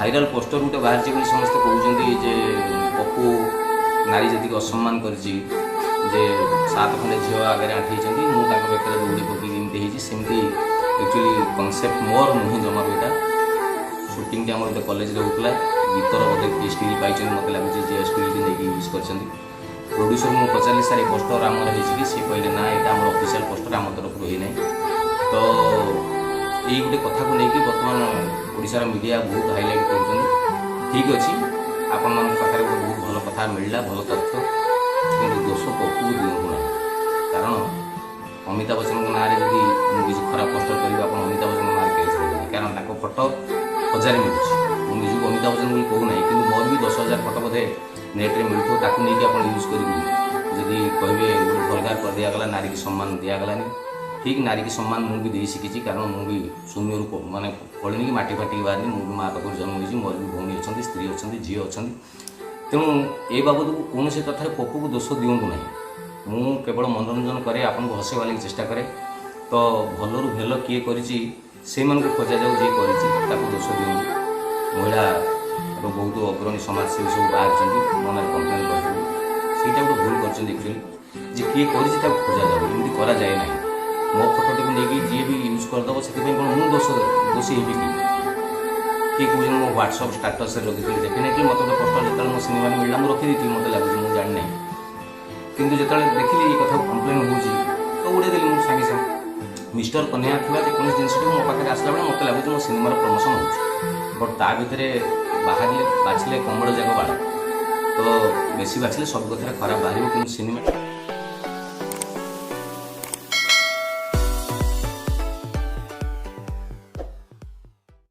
viral poster गोटे बाहर समस्त कहते जे पप्पू नारी जी असम्मान कर 7 खंडे झील आगे आंठी मुझे बेकर दौड़ी पकईमती सेमती एक्चुअली कनसेप्ट मोर नुहे जमार यहाँ सुटिंग आम गोटे कॉलेज होता गीतर बोधे स्टिल पाई मत लगुच जे स्टिल नहीं यूज कर प्रोड्यूसर मुझे पचारि सार पोस्टर आमर हो सी कहले ना यहाँ आम ऑफिशियल पोस्टर आम तरफ होना तो यही गोटे कथा को लेकिन बर्तमान ओडिशार मीडिया बहुत हाईलाइट कर ठीक अच्छे आपण मान पाखे गोटे बहुत भल कथा मिलला भल तथ्य कि दोष पप्पू दिंतु ना कारण अमिताभ बच्चन ना जब किसी खराब पोस्टर करेंगे आप अमिताभ बच्चन ना केस देते कारण फोटो हजार मिलूँ मुझे अमिताभ बच्चन बोली कहूना कि मोर भी 10,000 फोटो बोधे नेट्रे मिलूँ ताकू नहीं आप यूज करेंगे जदि कहे भलगार कर दिगला नारी की सम्मान दिगलानी ठीक नारी की सम्मान मुझे भी शिखी कारण मुझे शून्य माने पड़नी कि माटी फाटी बाहरी मुझे माँ पाख जन्म हो मोर भी भौणी अच्छा स्त्री अच्छा झी अच्छा तेणु ए बाबद को कौन से कथा पप्पू को दोष दिंतु ना मु केवल मनोरंजन करे आपन को हसेवा लगी चेष्टा करे तो भलरू भेल किए करिछि से मन को खोजा जाऊ जे करिछि ताको दोष दिउ महिला बहुत अग्रणी समाजसेवी सब बाहर मन कम्प्लेन करता गोटे भूल कर जे किए करिछि ताको खोजा जाऊ एमती करा जाए ना मो फोटो टी नहीं जी भी यूज करदेव से मुझे दोषी हेबी कि कौन मो व्हाट्सअप स्टाटस रखी डेफिनेटली मत गोटे पोस्टर जो मो सिनेमा मिलला मुझे रखी मत लगुच मुझे जानी ना किंतु जो देखिली ये कथा कम्प्लेन हो उड़े देली मुझे सागे सागे मिस्टर कन्या था जेको जिनस मो पाखे आसला बेले मत लगुच मो सिनेमार प्रमोशन हो बट ता भितर बाहर बाछिले कमल जाक बाड़ तो बेसी बाछिले सब कथा खराब बाहर कि सिनेमा